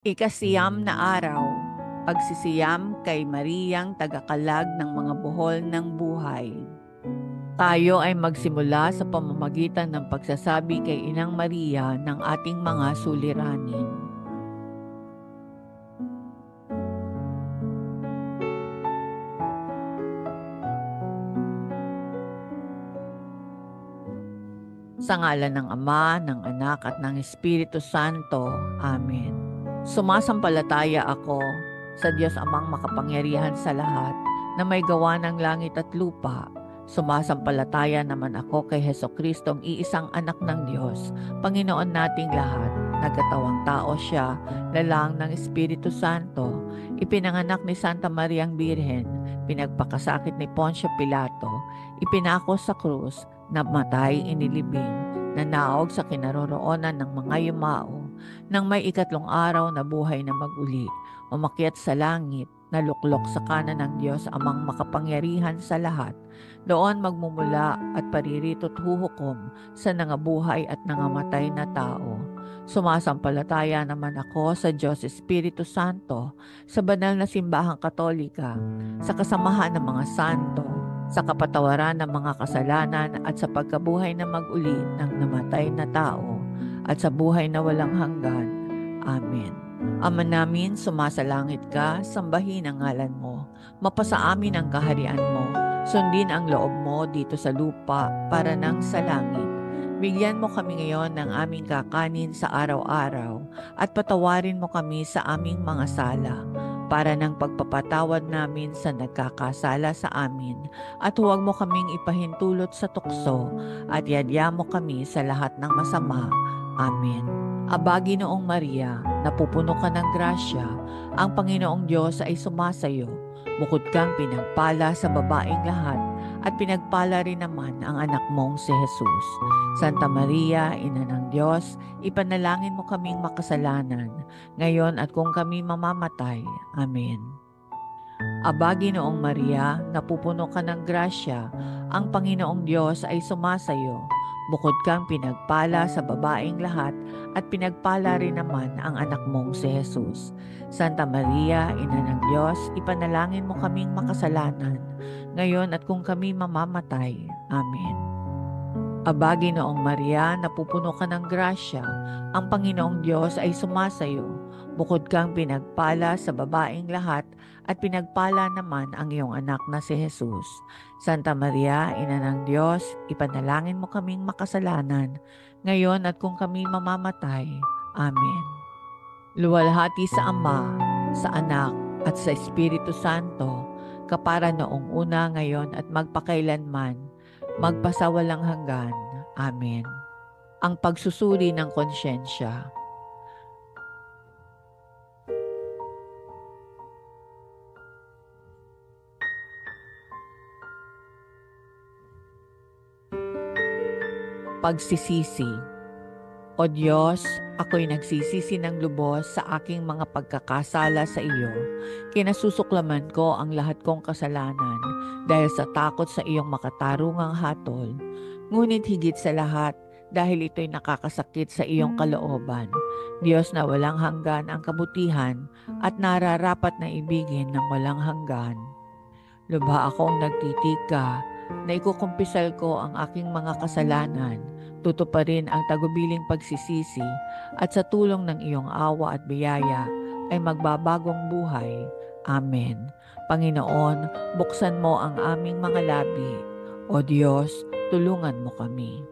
Ikasiyam na araw, pagsisiyam kay Mariyang tagakalag ng mga buhol ng buhay. Tayo ay magsimula sa pamamagitan ng pagsasabi kay Inang Maria ng ating mga suliranin. Sa ngalan ng Ama, ng Anak at ng Espiritu Santo. Amen. Sumasampalataya ako sa Diyos Amang makapangyarihan sa lahat na may gawa ng langit at lupa. Sumasampalataya naman ako kay Jesucristong iisang anak ng Diyos, Panginoon nating lahat. Nagkatawang tao siya, lalang ng Espiritu Santo, ipinanganak ni Santa Mariang Birhen, pinagpakasakit ni Poncio Pilato, ipinako sa krus, namatay, inilibing, nanaog sa kinaroroonan ng mga yumao, nang may ikatlong araw na buhay na maguli, umakyat sa langit, naluklok sa kanan ng Diyos Amang makapangyarihan sa lahat, doon magmumula at pariritot huhukom sa nangabuhay at nangamatay na tao. Sumasampalataya naman ako sa Diyos Espiritu Santo, sa banal na simbahang katolika, sa kasamahan ng mga santo, sa kapatawaran ng mga kasalanan at sa pagkabuhay na mag-uli ng namatay na tao at sa buhay na walang hanggan. Amen. Ama namin, sumasalangit ka, sambahin ang ngalan mo. Mapasa amin ang kaharian mo. Sundin ang loob mo dito sa lupa para nang sa langit. Bigyan mo kami ngayon ng aming kakanin sa araw-araw at patawarin mo kami sa aming mga sala para ng pagpapatawad namin sa nagkakasala sa amin, at huwag mo kaming ipahintulot sa tukso at yadya mo kami sa lahat ng masama. Amen. Aba, Ginoong Maria, napupuno ka ng grasya, ang Panginoong Diyos ay sumasayo. Bukod kang pinagpala sa babaeng lahat, at pinagpala rin naman ang anak mong si Jesus. Santa Maria, Ina ng Diyos, ipanalangin mo kaming makasalanan, ngayon at kung kami mamamatay. Amen. Aba, Ginoong Maria, napupuno ka ng grasya, ang Panginoong Diyos ay sumasayo. Bukod kang pinagpala sa babaeng lahat, at pinagpala rin naman ang anak mong si Jesus. Santa Maria, Ina ng Diyos, ipanalangin mo kaming makasalanan, ngayon at kung kami mamamatay. Amen. Aba, Ginoong Maria, napupuno ka ng grasya, ang Panginoong Diyos ay sumasayo. Bukod kang pinagpala sa babaeng lahat, at pinagpala naman ang iyong anak na si Jesus. Santa Maria, Ina ng Diyos, ipanalangin mo kaming makasalanan, ngayon at kung kami mamamatay. Amen. Luwalhati sa Ama, sa Anak, at sa Espiritu Santo, kapara noong una, ngayon at magpakailanman, magpasawalang hanggan. Amen. Ang pagsusuri ng konsyensya. Pagsisisi. O Diyos, ako'y nagsisisi ng lubos sa aking mga pagkakasala sa iyo. Kinasusuklaman ko ang lahat kong kasalanan dahil sa takot sa iyong makatarungang hatol. Ngunit higit sa lahat, dahil ito'y nakakasakit sa iyong kalooban. Diyos na walang hanggan ang kabutihan at nararapat na ibigin ng walang hanggan. Lubha akong nagtitika na ikukumpisal ko ang aking mga kasalanan, tutuparin ang tagubiling pagsisisi, at sa tulong ng iyong awa at biyaya ay magbabagong buhay. Amen. Panginoon, buksan mo ang aming mga labi. O Diyos, tulungan mo kami.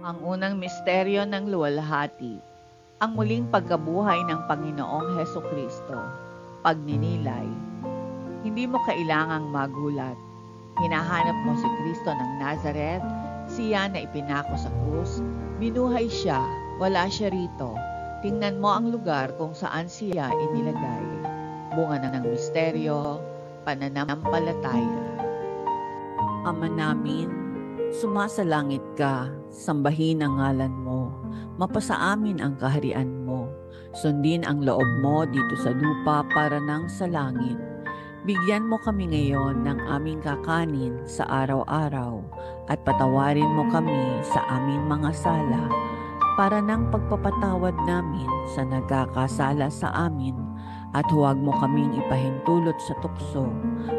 Ang unang misteryo ng luwalhati, ang muling pagkabuhay ng Panginoong Hesukristo. Pagninilay. Hindi mo kailangang magulat. Hinahanap mo si Kristo ng Nazareth, siya na ipinako sa krus. Binuhay siya, wala siya rito. Tingnan mo ang lugar kung saan siya inilagay. Bunga ng misteryo, pananampalataya. Ama namin, sumasalangit ka, sambahin ang ngalan mo. Mapasa amin ang kaharian mo. Sundin ang loob mo dito sa lupa para nang sa langit. Bigyan mo kami ngayon ng aming kakanin sa araw-araw at patawarin mo kami sa aming mga sala para ng pagpapatawad namin sa nagkakasala sa amin, at huwag mo kaming ipahintulot sa tukso,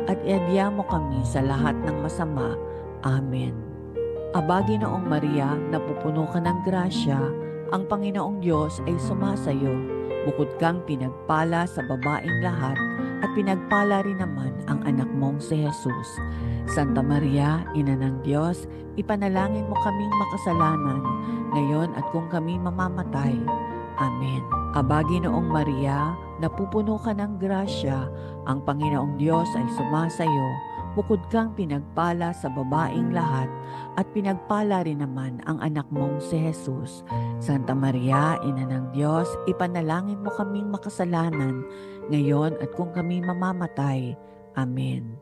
at iadya mo kami sa lahat ng masama. Amen. Aba, Ginoong Maria, napupuno ka ng grasya, ang Panginoong Diyos ay sumasayo. Bukod kang pinagpala sa babaeng lahat, at pinagpala rin naman ang anak mong si Jesus. Santa Maria, Ina ng Diyos, ipanalangin mo kaming makasalanan, ngayon at kung kami mamamatay. Amen. Aba, Ginoong Maria, napupuno ka ng grasya, ang Panginoong Diyos ay sumasayo. Bukod kang pinagpala sa babaeng lahat, at pinagpala rin naman ang anak mong si Jesus. Santa Maria, Ina ng Diyos, ipanalangin mo kaming makasalanan, ngayon at kung kami mamamatay. Amen.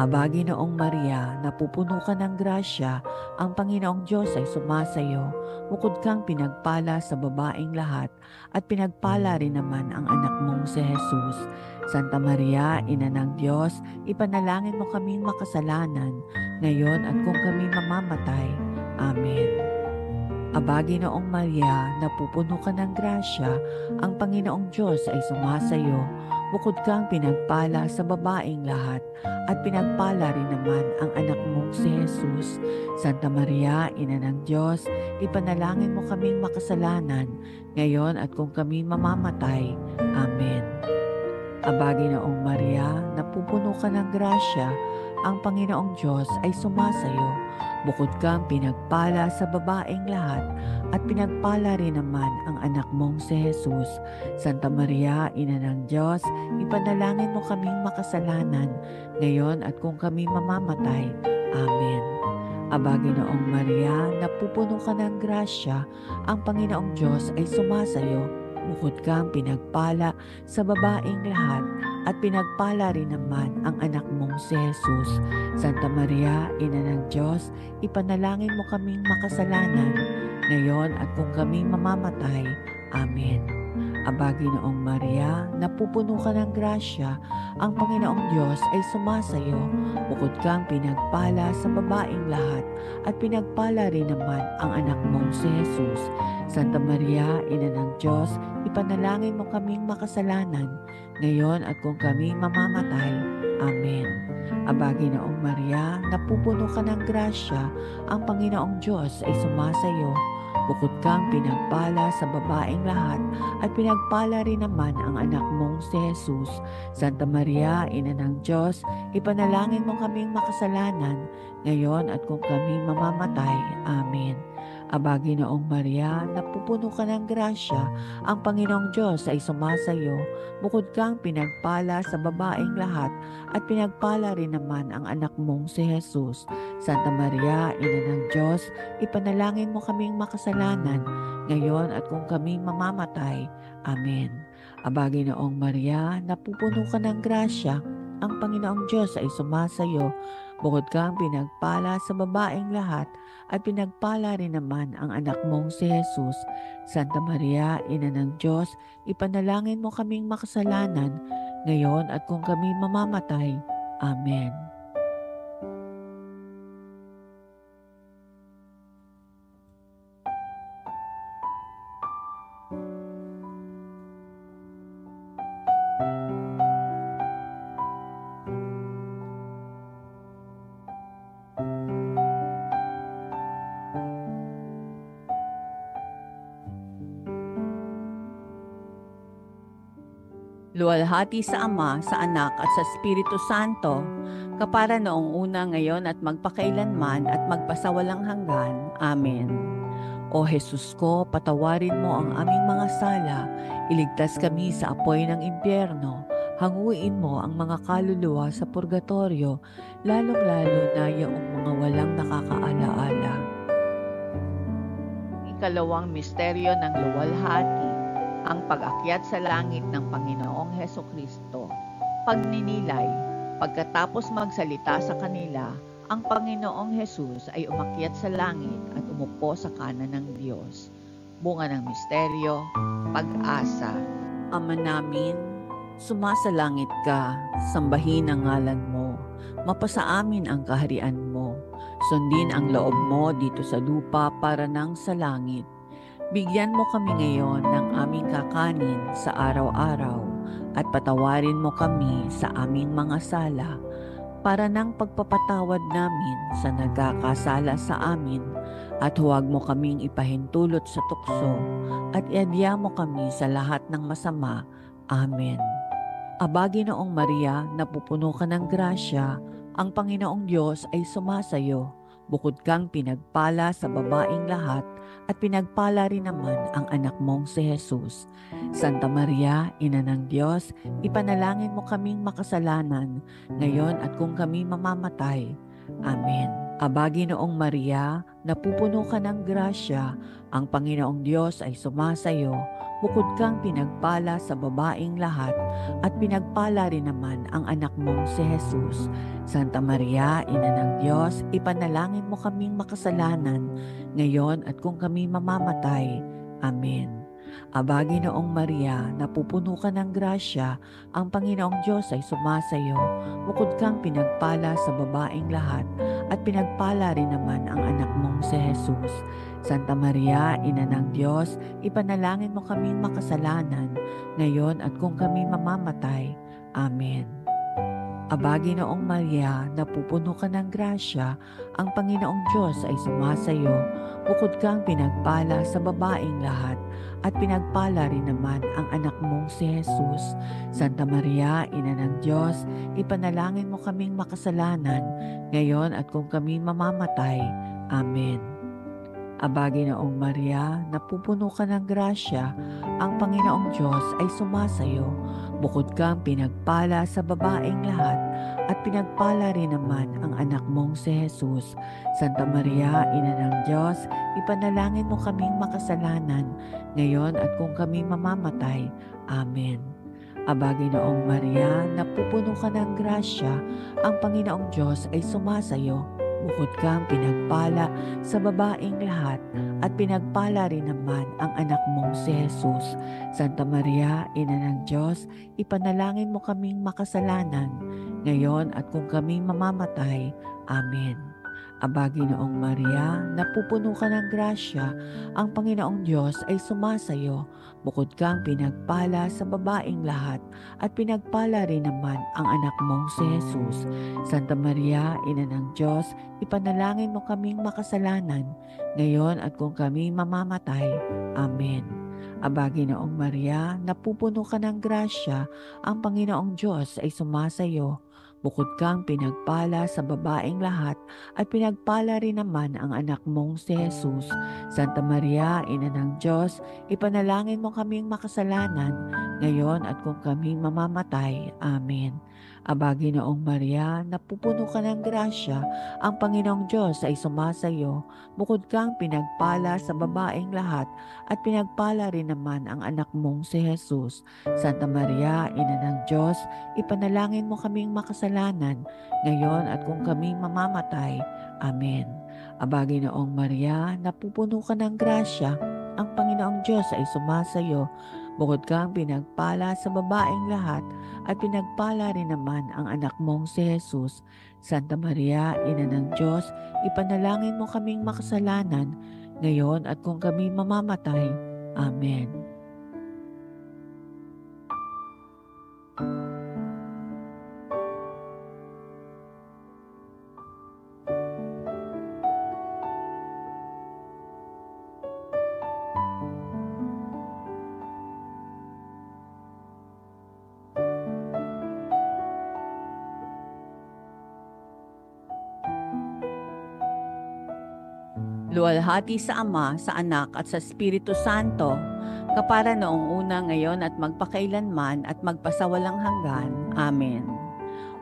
Aba, Ginoong Maria, napupuno ka ng grasya, ang Panginoong Diyos ay sumasayo. Bukod kang pinagpala sa babaeng lahat, at pinagpala rin naman ang anak mong si Jesus. Santa Maria, Ina ng Diyos, ipanalangin mo kaming makasalanan, ngayon at kung kami mamamatay. Amen. Aba, Ginoong Maria, napupuno ka ng grasya, ang Panginoong Diyos ay sumasayo. Bukod kang pinagpala sa babaeng lahat, at pinagpala rin naman ang anak mong si Jesus. Santa Maria, Ina ng Diyos, ipanalangin mo kaming makasalanan, ngayon at kung kami mamamatay. Amen. Aba, Ginoong Maria, napupuno ka ng grasya, ang Panginoong Diyos ay sumasayo. Bukod kang pinagpala sa babaeng lahat, at pinagpala rin naman ang anak mong si Jesus. Santa Maria, Ina ng Diyos, ipanalangin mo kaming makasalanan, ngayon at kung kami mamamatay. Amen. Aba, Ginoong Maria, napupuno ka ng grasya, ang Panginoong Diyos ay sumasayo. Bukod kang pinagpala sa babaeng lahat, at pinagpala rin naman ang anak mong si Jesus. Santa Maria, Ina ng Diyos, ipanalangin mo kaming makasalanan, ngayon at kung kami mamamatay. Amen. Aba, Ginoong Maria, napupuno ka ng grasya, ang Panginoong Diyos ay sumasayo. Bukod kang pinagpala sa babaeng lahat, at pinagpala rin naman ang anak mong si Jesus. Santa Maria, Ina ng Diyos, ipanalangin mo kaming makasalanan, ngayon at kung kami mamamatay. Amen. Aba, Ginoong Maria, napupuno ka ng grasya, ang Panginoong Diyos ay sumasayo. Bukod kang pinagpala sa babaeng lahat, at pinagpala rin naman ang anak mong si Jesus. Santa Maria, Ina ng Diyos, ipanalangin mo kaming makasalanan, ngayon at kung kami mamamatay. Amen. Aba, Ginoong Maria, napupuno ka ng grasya, ang Panginoong Diyos ay sumasayo. Bukod kang pinagpala sa babaeng lahat, at pinagpala rin naman ang anak mong si Jesus. Santa Maria, Ina ng Diyos, ipanalangin mo kaming makasalanan, ngayon at kung kami mamamatay. Amen. Aba, Ginoong Maria, napupuno ka ng grasya, ang Panginoong Diyos ay sumasayo. Bukod kang pinagpala sa babaeng lahat, at pinagpala rin naman ang anak mong si Jesus. Santa Maria, Ina ng Diyos, ipanalangin mo kaming makasalanan, ngayon at kung kami mamamatay. Amen. Luwalhati sa Ama, sa Anak at sa Espiritu Santo, kapara noong una, ngayon at magpakailanman at magpasawalang hanggan. Amen. O Jesus ko, patawarin mo ang aming mga sala, iligtas kami sa apoy ng impyerno, hanguin mo ang mga kaluluwa sa purgatorio, lalong-lalo na yung mga walang nakakaalaala. Ikalawang misteryo ng luwalhati, ang pag-akyat sa langit ng Panginoong Hesukristo. Pagninilay, pagkatapos magsalita sa kanila, ang Panginoong Jesus ay umakyat sa langit at umupo sa kanan ng Diyos. Bunga ng misteryo, pag-asa. Ama namin, sumasalangit ka, sambahin ang ngalan mo, mapasa amin ang kaharian mo, sundin ang loob mo dito sa lupa para nang sa langit. Bigyan mo kami ngayon ng aming kakanin sa araw-araw at patawarin mo kami sa aming mga sala para ng pagpapatawad namin sa nagkakasala sa amin at huwag mo kaming ipahintulot sa tukso at iadya mo kami sa lahat ng masama. Amen. Aba, Ginoong Maria, napupuno ka ng grasya, ang Panginoong Diyos ay sumasayo. Bukod kang pinagpala sa babaeng lahat at pinagpala rin naman ang anak mong si Jesus. Santa Maria, Ina ng Diyos, ipanalangin mo kaming makasalanan, ngayon at kung kami mamamatay. Amen. Aba, Ginoong Maria, napupuno ka ng grasya, ang Panginoong Diyos ay sumasayo. Bukod kang pinagpala sa babaeng lahat at pinagpala rin naman ang anak mong si Jesus. Santa Maria, Ina ng Diyos, ipanalangin mo kaming makasalanan, ngayon at kung kami mamamatay. Amen. Aba, Ginoong Maria, napupuno ka ng grasya, ang Panginoong Diyos ay sumasayo. Bukod kang pinagpala sa babaeng lahat at pinagpala rin naman ang anak mong si Jesus. Santa Maria, Ina ng Diyos, ipanalangin mo kaming makasalanan, ngayon at kung kami mamamatay. Amen. Aba, Ginoong Maria, napupuno ka ng grasya, ang Panginoong Diyos ay sumasayo. Bukod kang pinagpala sa babaeng lahat at pinagpala rin naman ang anak mong si Jesus. Santa Maria, Ina ng Diyos, ipanalangin mo kaming makasalanan, ngayon at kung kami mamamatay. Amen. Aba, Ginoong Maria, napupuno ka ng grasya, ang Panginoong Diyos ay sumasayo. Bukod kang pinagpala sa babaeng lahat at pinagpala rin naman ang anak mong si Jesus. Santa Maria, Ina ng Diyos, ipanalangin mo kaming makasalanan, ngayon at kung kami mamamatay. Amen. Aba, Ginoong Maria, napupuno ka ng grasya, ang Panginoong Diyos ay sumasayo. Bukod kang pinagpala sa babaeng lahat at pinagpala rin naman ang anak mong si Jesus. Santa Maria, Ina ng Diyos, ipanalangin mo kaming makasalanan, ngayon at kung kami mamamatay. Amen. Aba, Ginoong Maria, napupuno ka ng grasya, ang Panginoong Diyos ay sumasayo. Bukod kang pinagpala sa babaeng lahat at pinagpala rin naman ang anak mong si Jesus. Santa Maria, Ina ng Diyos, ipanalangin mo kaming makasalanan, ngayon at kung kami mamamatay. Amen. Aba, Ginoong Maria, napupuno ka ng grasya, ang Panginoong Diyos ay sumasayo. Bukod kang pinagpala sa babaeng lahat at pinagpala rin naman ang anak mong si Jesus. Santa Maria, Ina ng Diyos, ipanalangin mo kaming makasalanan, ngayon at kung kami mamamatay. Amen. Aba, Ginoong Maria, napupuno ka ng grasya, ang Panginoong Diyos ay sumasayo. Bukod kang pinagpala sa babaeng lahat at pinagpala rin naman ang anak mong si Jesus. Santa Maria, Ina ng Diyos, ipanalangin mo kaming makasalanan, ngayon at kung kami mamamatay. Amen. Aba, Ginoong Maria, napupuno ka ng grasya, ang Panginoong Diyos ay sumasayo. Bukod kang pinagpala sa babaeng lahat at pinagpala rin naman ang anak mong si Jesus. Santa Maria, Ina ng Diyos, ipanalangin mo kaming makasalanan, ngayon at kung kami mamamatay. Amen. Luwalhati sa Ama, sa Anak at sa Espiritu Santo, kapara noong una, ngayon at magpakailanman at magpasawalang hanggan. Amen.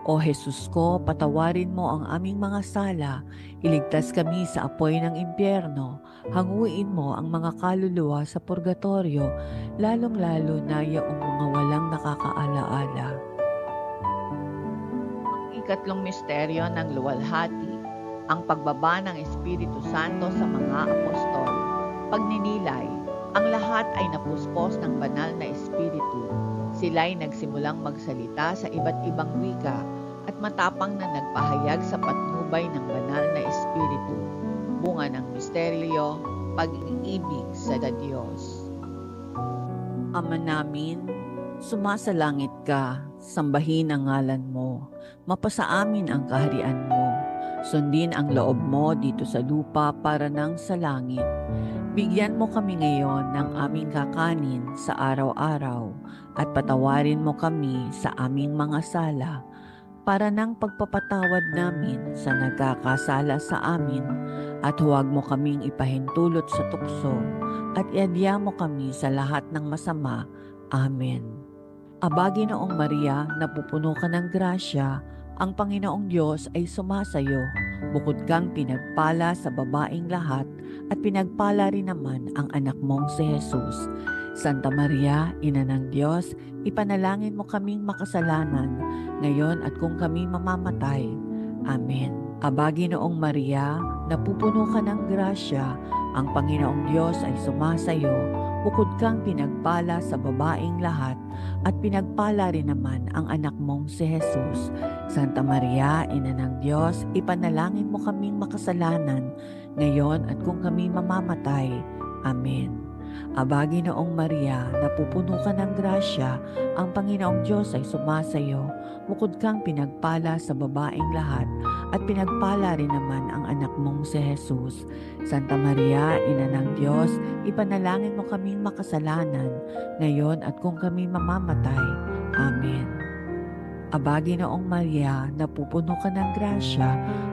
O Jesus ko, patawarin mo ang aming mga sala, iligtas kami sa apoy ng impyerno, hanguin mo ang mga kaluluwa sa purgatorio, lalong-lalo na yaong mga walang nakakaalaala. Ang ikatlong misteryo ng luwalhati, ang pagbaba ng Espiritu Santo sa mga apostol. Pagninilay, ang lahat ay napuspos ng banal na Espiritu. Sila'y nagsimulang magsalita sa iba't ibang wika at matapang na nagpahayag sa patnubay ng banal na Espiritu. Bunga ng misteryo, pag-ibig sa Diyos. Ama namin, sumasalangit ka, sambahin ang ngalan mo, mapasa amin ang kaharian mo, sundin ang loob mo dito sa lupa para nang sa langit. Bigyan mo kami ngayon ng aming kakanin sa araw-araw at patawarin mo kami sa aming mga sala para ng pagpapatawad namin sa nagkakasala sa amin at huwag mo kaming ipahintulot sa tukso at iadya mo kami sa lahat ng masama. Amen. Aba, Ginoong Maria, napupuno ka ng grasya, ang Panginoong Diyos ay sumasayo. Bukod kang pinagpala sa babaeng lahat at pinagpala rin naman ang anak mong si Jesus. Santa Maria, Ina ng Diyos, ipanalangin mo kaming makasalanan, ngayon at kung kami mamamatay. Amen. Aba, Ginoong Maria, napupuno ka ng grasya, ang Panginoong Diyos ay sumasayo. Bukod kang pinagpala sa babaeng lahat at pinagpala rin naman ang anak mong si Jesus. Santa Maria, Ina ng Diyos, ipanalangin mo kaming makasalanan, ngayon at kung kami mamamatay. Amen. Aba, Ginoong Maria, napupuno ka ng grasya, ang Panginoong Diyos ay sumasayo. Bukod kang pinagpala sa babaeng lahat at pinagpala rin naman ang anak mong si Jesus. Santa Maria, Ina ng Diyos, ipanalangin mo kaming makasalanan, ngayon at kung kami mamamatay. Amen. Aba, Ginoong Maria, napupuno ka ng grasya,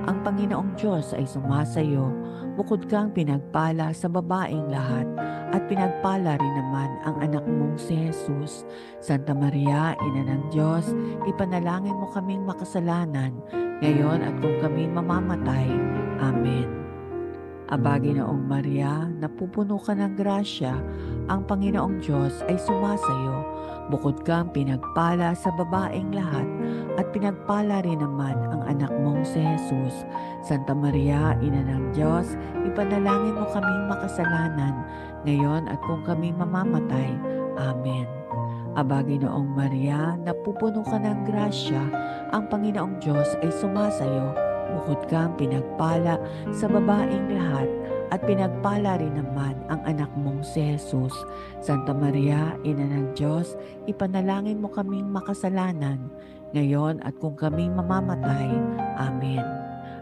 ang Panginoong Diyos ay sumasayo. Bukod kang pinagpala sa babaeng lahat at pinagpala rin naman ang anak mong si Jesus. Santa Maria, Ina ng Diyos, ipanalangin mo kaming makasalanan, ngayon at kung kami mamamatay. Amen. Aba, Ginoong Maria, napupuno ka ng grasya, ang Panginoong Diyos ay sumasayo. Bukod kang pinagpala sa babaeng lahat at pinagpala rin naman ang anak mong si Jesus. Santa Maria, Ina ng Diyos, ipanalangin mo kaming makasalanan, ngayon at kung kami mamamatay. Amen. Aba, Ginoong Maria, napupuno ka ng grasya, ang Panginoong Diyos ay sumasayo. Bukod kang pinagpala sa babaeng lahat at pinagpala rin naman ang anak mong si Jesus. Santa Maria, Ina ng Diyos, ipanalangin mo kaming makasalanan, ngayon at kung kami mamamatay. Amen.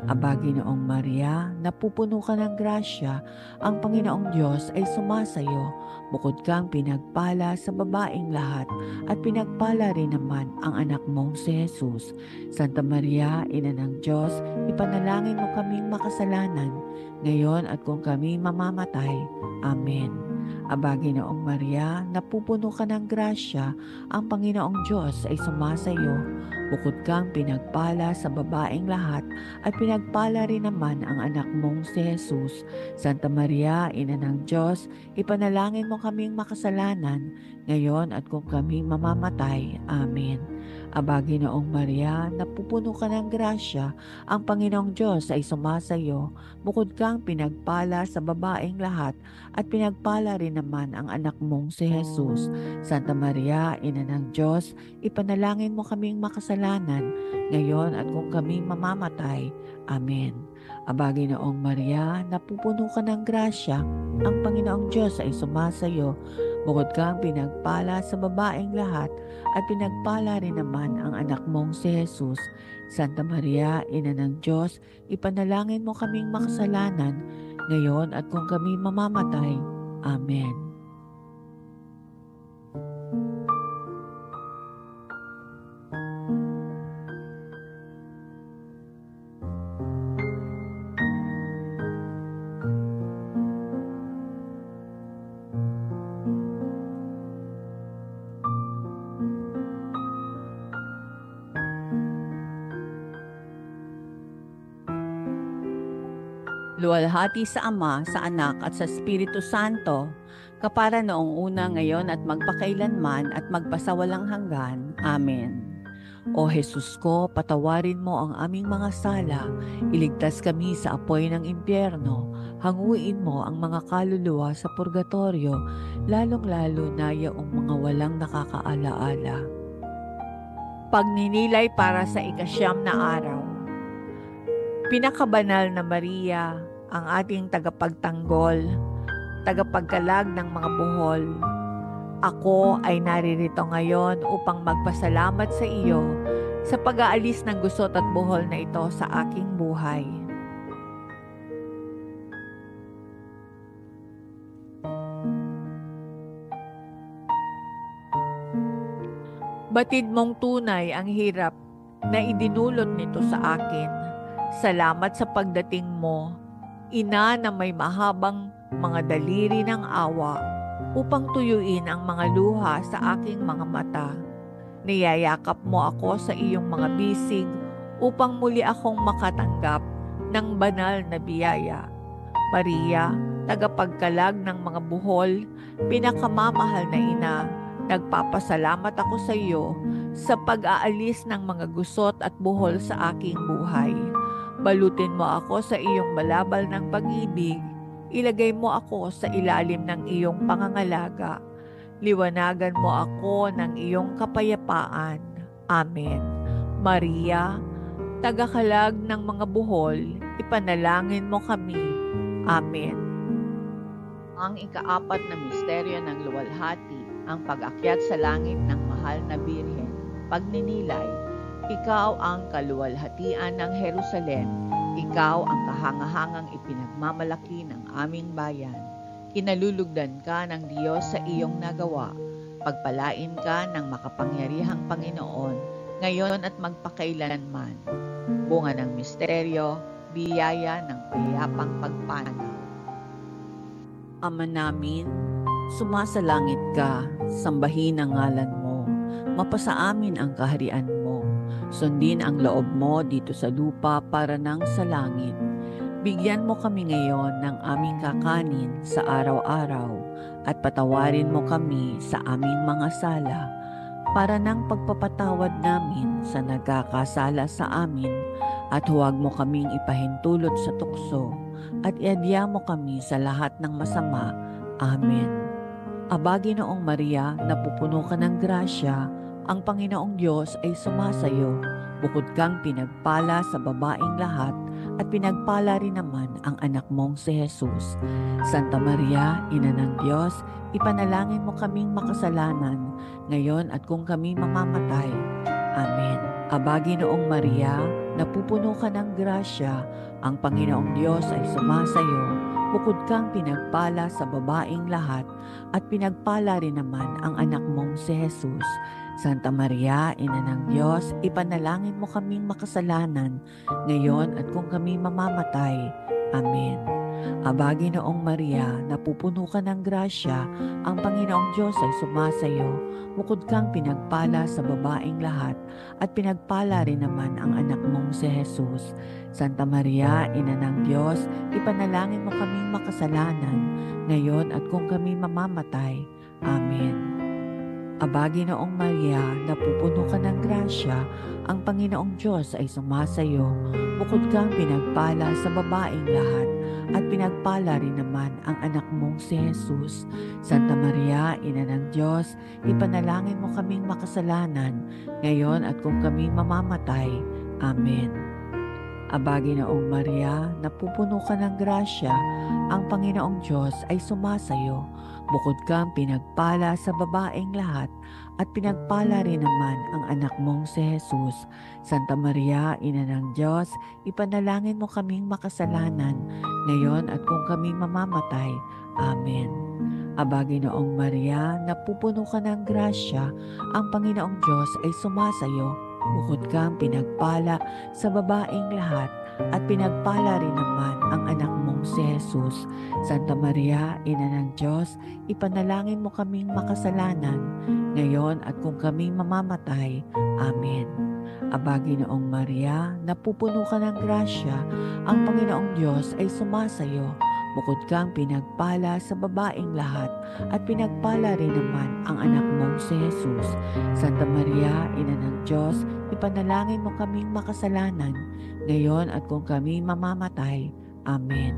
Aba, Ginoong Maria, napupuno ka ng grasya, ang Panginoong Diyos ay sumasayo. Bukod kang pinagpala sa babaeng lahat at pinagpala rin naman ang anak mong si Jesus. Santa Maria, Ina ng Diyos, ipanalangin mo kaming makasalanan, ngayon at kung kami mamamatay. Amen. Aba, Ginoong Maria, napupuno ka ng grasya, ang Panginoong Diyos ay sumasayo. Bukod kang pinagpala sa babaeng lahat at pinagpala rin naman ang anak mong si Jesus. Santa Maria, Ina ng Diyos, ipanalangin mo kaming makasalanan, ngayon at kung kami mamamatay. Amen. Aba, Ginoong Maria, napupuno ka ng grasya, ang Panginoong Diyos ay sumasayo. Bukod kang pinagpala sa babaeng lahat at pinagpala rin naman ang anak mong si Jesus. Santa Maria, Ina ng Diyos, ipanalangin mo kaming makasalanan, ngayon at kung kami mamamatay. Amen. Aba, Ginoong Maria, napupuno ka ng grasya, ang Panginoong Diyos ay sumasayo. Bukod kang pinagpala sa babaeng lahat at pinagpala rin naman ang anak mong si Jesus. Santa Maria, Ina ng Diyos, ipanalangin mo kaming makasalanan, ngayon at kung kami mamamatay. Amen. Luwalhati sa Ama, sa Anak at sa Espiritu Santo, kapara noong una, ngayon at magpakailanman at magpasawalang hanggan. Amen. O Jesus ko, patawarin mo ang aming mga sala, iligtas kami sa apoy ng impyerno, hanguin mo ang mga kaluluwa sa purgatorio, lalong-lalo na yaong mga walang nakakaalaala. Pagninilay para sa ikasyam na araw. Pinakabanal na Maria, ang ating tagapagtanggol, tagapagkalag ng mga buhol. Ako ay naririto ngayon upang magpasalamat sa iyo sa pag-aalis ng gusot at buhol na ito sa aking buhay. Batid mong tunay ang hirap na idinulot nito sa akin. Salamat sa pagdating mo, Ina na may mahabang mga daliri ng awa upang tuyuin ang mga luha sa aking mga mata. Niyayakap mo ako sa iyong mga bisig upang muli akong makatanggap ng banal na biyaya. Maria, tagapagkalag ng mga buhol, pinakamamahal na ina, nagpapasalamat ako sa iyo sa pag-aalis ng mga gusot at buhol sa aking buhay. Balutin mo ako sa iyong balabal ng pag-ibig. Ilagay mo ako sa ilalim ng iyong pangangalaga. Liwanagan mo ako ng iyong kapayapaan. Amen. Maria, tagakalag ng mga buhol, ipanalangin mo kami. Amen. Ang ikaapat na misteryo ng luwalhati, ang pag-akyat sa langit ng mahal na Birhen. Pagninilay, ikaw ang kaluwalhatian ng Jerusalem. Ikaw ang kahangahangang ipinagmamalaki ng aming bayan. Kinalulugdan ka ng Diyos sa iyong nagawa. Pagpalain ka ng makapangyarihang Panginoon, ngayon at magpakailanman. Bunga ng misteryo, biyaya ng payapang pagpanaw. Ama namin, sumasalangit ka, sambahin ang ngalan mo, mapasa amin ang kaharian mo, sundin ang loob mo dito sa lupa para nang sa langit. Bigyan mo kami ngayon ng aming kakanin sa araw-araw at patawarin mo kami sa aming mga sala para nang pagpapatawad namin sa nagkakasala sa amin at huwag mo kaming ipahintulot sa tukso at iadya mo kami sa lahat ng masama. Amen. Aba, Ginoong Maria, napupuno ka ng grasya, ang Panginoong Diyos ay sumasayo. Bukod kang pinagpala sa babaeng lahat, at pinagpala rin naman ang anak mong si Jesus. Santa Maria, Ina ng Diyos, ipanalangin mo kaming makasalanan, ngayon at kung kami mamamatay. Amen. Aba, Ginoong Maria, napupuno ka ng grasya, ang Panginoong Diyos ay sumasayo. Bukod kang pinagpala sa babaeng lahat, at pinagpala rin naman ang anak mong si Jesus. Santa Maria, Ina ng Diyos, ipanalangin mo kaming makasalanan, ngayon at kung kami mamamatay. Amen. Aba, Ginoong Maria, napupuno ka ng grasya, ang Panginoong Diyos ay sumasayo. Bukod kang pinagpala sa babaeng lahat, at pinagpala rin naman ang anak mong si Jesus. Santa Maria, Ina ng Diyos, ipanalangin mo kaming makasalanan, ngayon at kung kami mamamatay. Amen. Aba, Ginoong Maria, napupuno ka ng grasya, ang Panginoong Diyos ay sumasayo. Bukod kang pinagpala sa babaeng lahat, at pinagpala rin naman ang anak mong si Jesus. Santa Maria, Ina ng Diyos, ipanalangin mo kaming makasalanan, ngayon at kung kami mamamatay. Amen. Aba, Ginoong Maria, napupuno ka ng grasya, ang Panginoong Diyos ay sumasayo. Bukod kang pinagpala sa babaeng lahat, at pinagpala rin naman ang anak mong si Jesus. Santa Maria, Ina ng Diyos, ipanalangin mo kaming makasalanan, ngayon at kung kami mamamatay. Amen. Aba, Ginoong Maria, napupuno ka ng grasya, ang Panginoong Diyos ay sumasayo. Bukod kang pinagpala sa babaeng lahat, at pinagpala rin naman ang anak mong si Jesus. Santa Maria, Ina ng Diyos, ipanalangin mo kaming makasalanan, ngayon at kung kami mamamatay. Amen. Aba, Ginoong Maria, napupuno ka ng grasya, ang Panginoong Diyos ay sumasayo. Bukod kang pinagpala sa babaeng lahat, at pinagpala rin naman ang anak mong si Jesus. Santa Maria, Ina ng Diyos, ipanalangin mo kaming makasalanan, ngayon at kung kami mamamatay. Amen.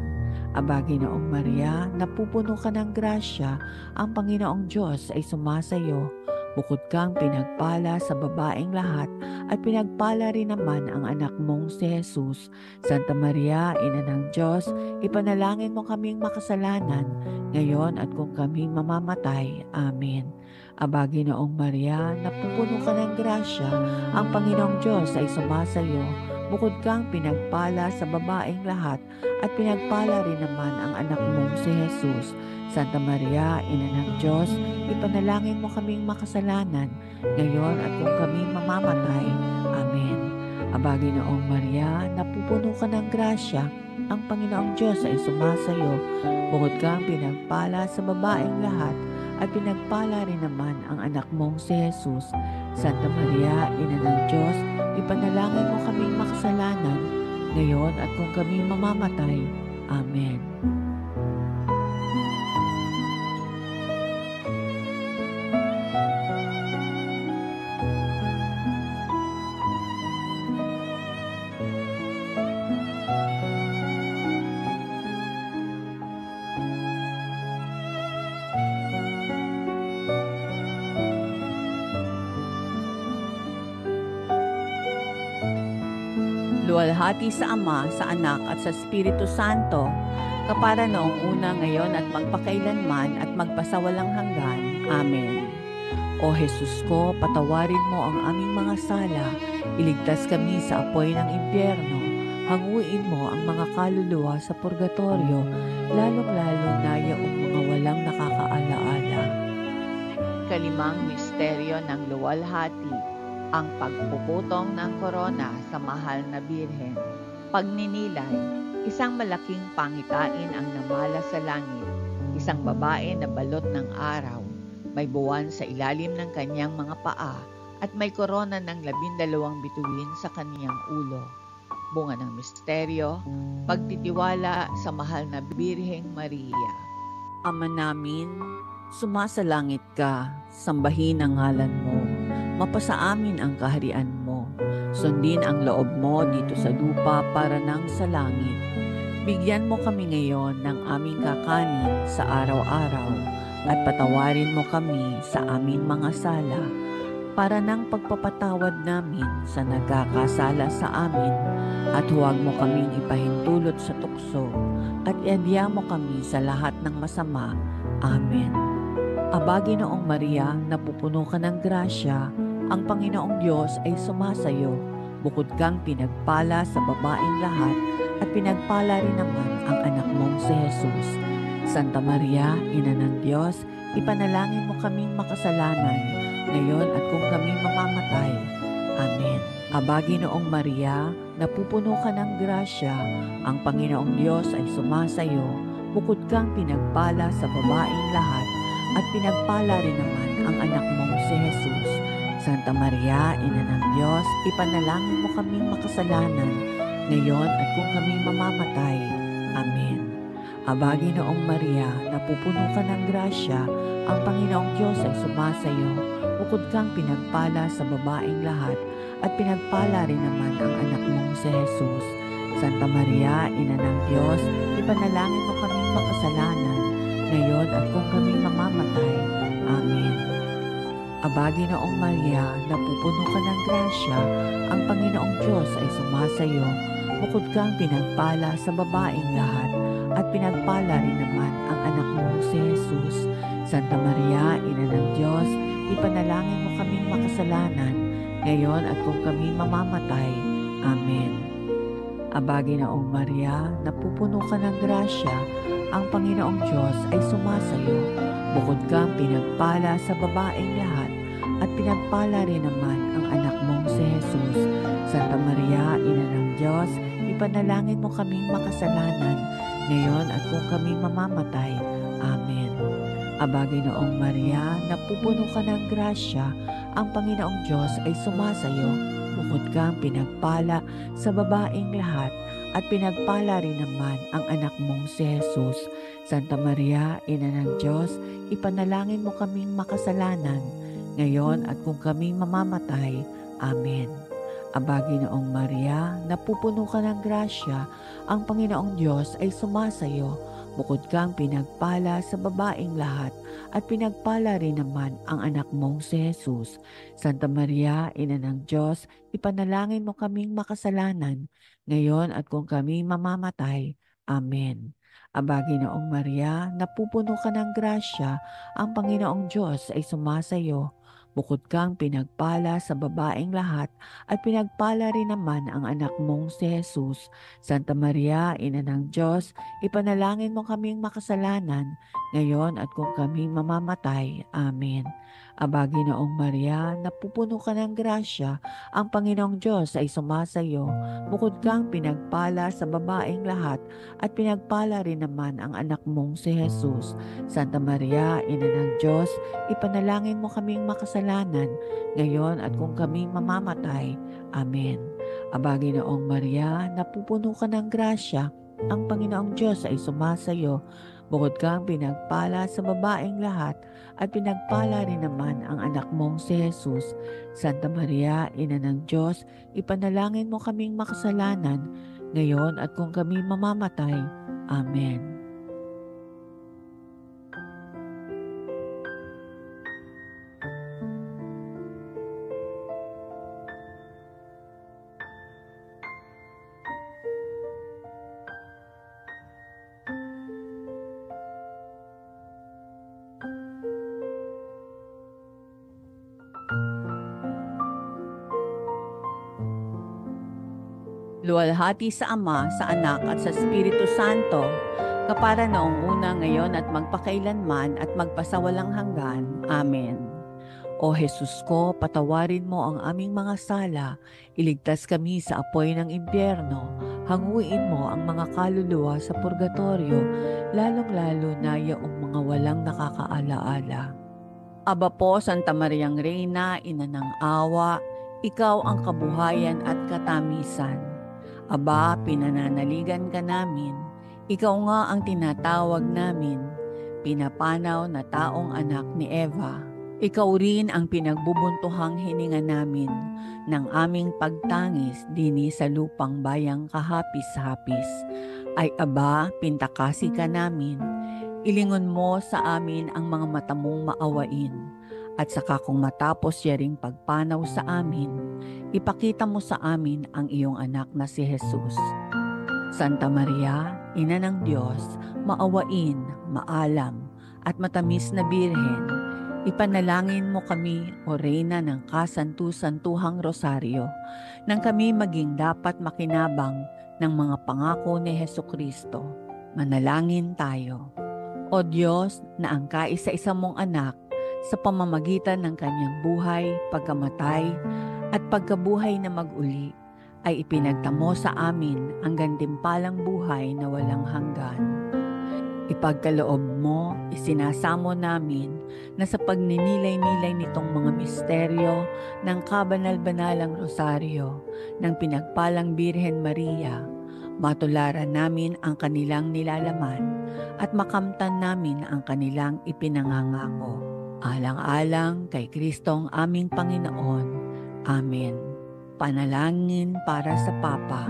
Aba, Ginoong Maria, napupuno ka ng grasya, ang Panginoong Diyos ay sumasayo. Bukod kang pinagpala sa babaeng lahat at pinagpala rin naman ang anak mong si Jesus. Santa Maria, Ina ng Diyos, ipanalangin mo kaming makasalanan, ngayon at kung kami mamamatay. Amen. Aba, Ginoong Maria, napupuno ka ng grasya, ang Panginoong Diyos ay sumasa iyo. Bukod kang pinagpala sa babaeng lahat at pinagpala rin naman ang anak mong si Jesus. Santa Maria, Ina ng Diyos, ipanalangin mo kaming makasalanan, ngayon at kung kami mamamatay. Amen. Aba, Ginoong Maria, napupuno ka ng grasya, ang Panginoong Diyos ay sumasa iyo. Bukod kang pinagpala sa babaeng lahat at pinagpala rin naman ang anak mong si Jesus. Santa Maria, Ina ng Diyos, ipanalangin mo kaming makasalanan, ngayon at kung kami mamamatay. Amen. Luwalhati sa Ama, sa Anak at sa Espiritu Santo, kapara noong una, ngayon at magpakailanman at magpasawalang hanggan. Amen. O Jesus ko, patawarin mo ang aming mga sala, iligtas kami sa apoy ng impyerno, hanguin mo ang mga kaluluwa sa purgatorio, lalong-lalo na yaong mga walang nakakaalaala. Kalimang misteryo ng luwalhati, ang pagpuputong ng korona sa mahal na birhen. Pagninilay, isang malaking pangitain ang namala sa langit, isang babae na balot ng araw, may buwan sa ilalim ng kanyang mga paa at may korona ng 12 bituin sa kanyang ulo. Bunga ng misteryo, pagtitiwala sa mahal na Birheng Maria. Ama namin, sumasalangit ka, sambahin ang ngalan mo. Mapasa amin ang kaharian mo. Sundin ang loob mo dito sa lupa para nang sa langit. Bigyan mo kami ngayon ng aming kakanin sa araw-araw at patawarin mo kami sa aming mga sala para nang pagpapatawad namin sa nagkakasala sa amin at huwag mo kaming ipahintulot sa tukso at iadya mo kami sa lahat ng masama. Amen. Aba, Ginoong Maria, napupuno ka ng grasya, ang Panginoong Diyos ay sumasayo. Bukod kang pinagpala sa babaeng lahat at pinagpala rin naman ang anak mong si Jesus. Santa Maria, Ina ng Diyos, ipanalangin mo kaming makasalanan, ngayon at kung kami mamamatay. Amen. Aba, Ginoong Maria, napupuno ka ng grasya, ang Panginoong Diyos ay sumasayo. Bukod kang pinagpala sa babaeng lahat at pinagpala rin naman ang anak mong si Jesus. Santa Maria, Ina ng Diyos, ipanalangin mo kaming makasalanan, ngayon at kung kami mamamatay. Amen. Aba, Ginoong Maria, napupuno ka ng grasya, ang Panginoong Diyos ay sumasayo. Bukod kang pinagpala sa babaeng lahat at pinagpala rin naman ang anak mong si Jesus. Santa Maria, Ina ng Diyos, ipanalangin mo kaming makasalanan, ngayon at kung kami mamamatay. Amen. Aba, Ginoong Maria, napupuno ka ng grasya, ang Panginoong Diyos ay sumasayo. Bukod kang pinagpala sa babaeng lahat at pinagpala rin naman ang anak mong si Jesus. Santa Maria, Ina ng Diyos, ipanalangin mo kaming makasalanan, ngayon at kung kami mamamatay. Amen. Aba, Ginoong Maria, napupuno ka ng grasya, ang Panginoong Diyos ay sumasayo. Bukod kang pinagpala sa babaeng lahat at pinagpala rin naman ang anak mong si Jesus. Santa Maria, Ina ng Diyos, ipanalangin mo kaming makasalanan, ngayon at kung kami mamamatay. Amen. Aba, Ginoong Maria, napupuno ka ng grasya, ang Panginoong Diyos ay sumasayo. Bukod kang pinagpala sa babaeng lahat at pinagpala rin naman ang anak mong si Jesus. Santa Maria, Ina ng Diyos, ipanalangin mo kaming makasalanan, ngayon at kung kami mamamatay. Amen. Aba, Ginoong Maria, napupuno ka ng grasya, ang Panginoong Diyos ay sumasayo. Bukod kang pinagpala sa babaeng lahat at pinagpala rin naman ang anak mong si Jesus. Santa Maria, Ina ng Diyos, ipanalangin mo kaming makasalanan, ngayon at kung kami mamamatay. Amen. Aba, Ginoong Maria, napupuno ka ng grasya, ang Panginoong Diyos ay sumasa iyo. Bukod kang pinagpala sa babaeng lahat at pinagpala rin naman ang anak mong si Jesus. Santa Maria, Ina ng Diyos, ipanalangin mo kaming makasalanan, ngayon at kung kami mamamatay. Amen. Aba, Ginoong Maria, napupuno ka ng grasya, ang Panginoong Diyos ay sumasa iyo. Bukod kang pinagpala sa babaeng lahat at pinagpala rin naman ang anak mong si Jesus. Santa Maria, Ina ng Diyos, ipanalangin mo kaming makasalanan, ngayon at kung kami mamamatay. Amen. Aba, Ginoong Maria, napupuno ka ng grasya, ang Panginoong Diyos ay sumasa iyo. Bukod kang pinagpala sa babaeng lahat at pinagpala rin naman ang anak mong si Jesus. Santa Maria, Ina ng Diyos, ipanalangin mo kaming makasalanan, ngayon at kung kami mamamatay. Amen. Luwalhati sa Ama, sa Anak at sa Espiritu Santo, kapara noong una, ngayon at magpakailanman at magpasawalang hanggan. Amen. O Jesus ko, patawarin mo ang aming mga sala, iligtas kami sa apoy ng impyerno, hanguin mo ang mga kaluluwa sa purgatorio, lalong-lalo na yaong mga walang nakakaalaala. Aba po, Santa Mariang Reyna, Ina ng Awa, ikaw ang kabuhayan at katamisan. Aba, pinananaligan ka namin, ikaw nga ang tinatawag namin, pinapanaw na taong anak ni Eva. Ikaw rin ang pinagbubuntuhang hininga namin ng aming pagtangis dini sa lupang bayang kahapis-hapis. Ay aba, pintakasi ka namin, ilingon mo sa amin ang mga mata mong maawain, at saka kung matapos yaring pagpanaw sa amin, ipakita mo sa amin ang iyong anak na si Jesus. Santa Maria, Ina ng Diyos, maawain, maalam, at matamis na Birhen, ipanalangin mo kami, O Reyna ng Kasantu-Santuhang Rosaryo, nang kami maging dapat makinabang ng mga pangako ni Hesukristo. Manalangin tayo. O Diyos, na ang kaisa-isa mong anak, sa pamamagitan ng kanyang buhay, pagkamatay, at pagkabuhay na mag-uli, ay ipinagtamo sa amin ang gantimpalang buhay na walang hanggan. Ipagkaloob mo, isinasamo namin na sa pagninilay-nilay nitong mga misteryo ng kabanal-banalang rosaryo ng pinagpalang Birhen Maria, matularan namin ang kanilang nilalaman at makamtan namin ang kanilang ipinangangako. Alang-alang kay Kristong aming Panginoon. Amen. Panalangin para sa Papa.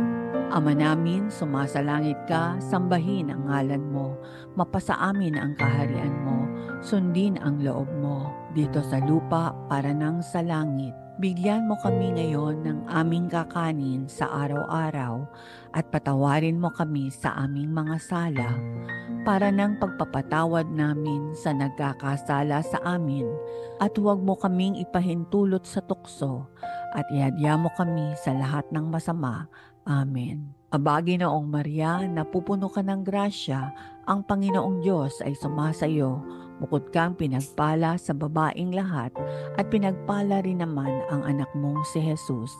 Ama namin, sumasalangit ka, sambahin ang ngalan mo, mapasa amin ang kaharian mo, sundin ang loob mo, dito sa lupa para nang sa langit. Bigyan mo kami ngayon ng aming kakanin sa araw-araw at patawarin mo kami sa aming mga sala para ng pagpapatawad namin sa nagkakasala sa amin, at huwag mo kaming ipahintulot sa tukso at ihadya mo kami sa lahat ng masama. Amen. Aba, Ginoong Maria, napupuno ka ng grasya, ang Panginoong Diyos ay sumasa iyo. Bukod kang pinagpala sa babaeng lahat at pinagpala rin naman ang anak mong si Jesus.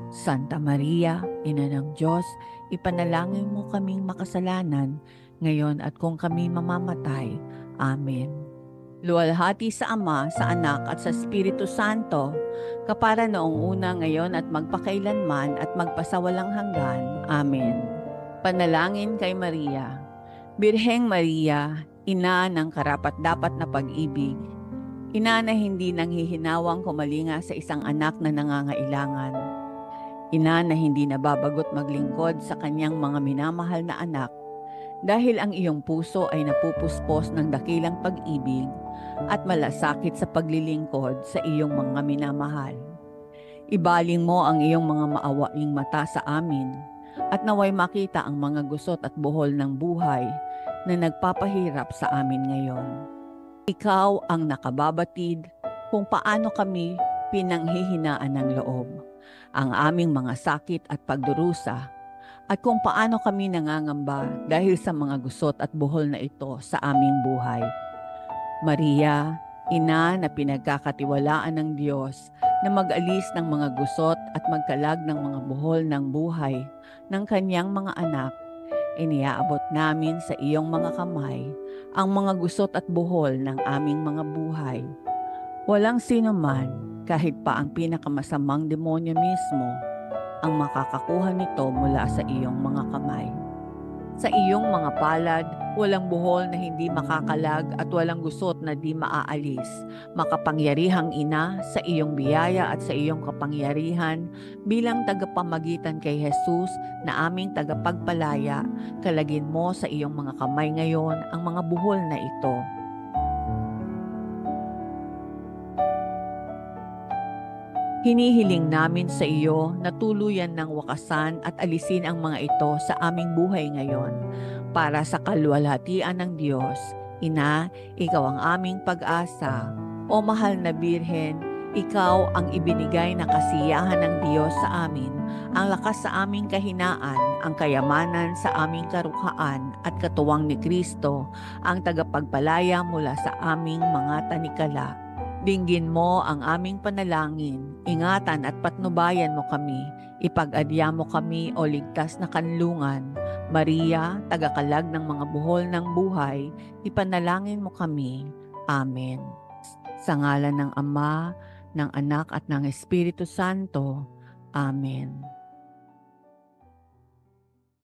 Santa Maria, Ina ng Diyos, ipanalangin mo kaming makasalanan, ngayon at kung kami mamamatay. Amen. Luwalhati sa Ama, sa Anak at sa Espiritu Santo, kapara noong una, ngayon at magpakailanman at magpasawalang hanggan. Amen. Panalangin kay Maria. Birheng Maria, Ina ng karapat-dapat na pag-ibig, ina na hindi nanghihinawang kumalinga sa isang anak na nangangailangan, ina na hindi nababagot maglingkod sa kanyang mga minamahal na anak, dahil ang iyong puso ay napupuspos ng dakilang pag-ibig at malasakit sa paglilingkod sa iyong mga minamahal. Ibaling mo ang iyong mga maawaing mata sa amin at naway makita ang mga gusot at buhol ng buhay na nagpapahirap sa amin ngayon. Ikaw ang nakababatid kung paano kami pinanghihinaan ng loob, ang aming mga sakit at pagdurusa, at kung paano kami nangangamba dahil sa mga gusot at buhol na ito sa aming buhay. Maria, ina na pinagkakatiwalaan ng Diyos na mag-alis ng mga gusot at magkalag ng mga buhol ng buhay ng kanyang mga anak, iniaabot namin sa iyong mga kamay ang mga gusot at buhol ng aming mga buhay. Walang sino man, kahit pa ang pinakamasamang demonyo mismo, ang makakakuha nito mula sa iyong mga kamay. Sa iyong mga palad, walang buhol na hindi makakalag at walang gusot na di maaalis. Makapangyarihang ina, sa iyong biyaya at sa iyong kapangyarihan bilang tagapamagitan kay Jesus na aming tagapagpalaya, kalagin mo sa iyong mga kamay ngayon ang mga buhol na ito. Hinihiling namin sa iyo na tuluyan ng wakasan at alisin ang mga ito sa aming buhay ngayon. Para sa kaluwalhatian ng Diyos, Ina, ikaw ang aming pag-asa. O mahal na Birhen, ikaw ang ibinigay na kasiyahan ng Diyos sa amin, ang lakas sa aming kahinaan, ang kayamanan sa aming karukhaan at katuwang ni Kristo, ang tagapagpalaya mula sa aming mga tanikala. Dinggin mo ang aming panalangin, ingatan at patnubayan mo kami, ipag-adya mo kami o ligtas na kanlungan. Maria, tagakalag ng mga buhol ng buhay, ipanalangin mo kami. Amen. Sa ngalan ng Ama, ng Anak at ng Espiritu Santo. Amen.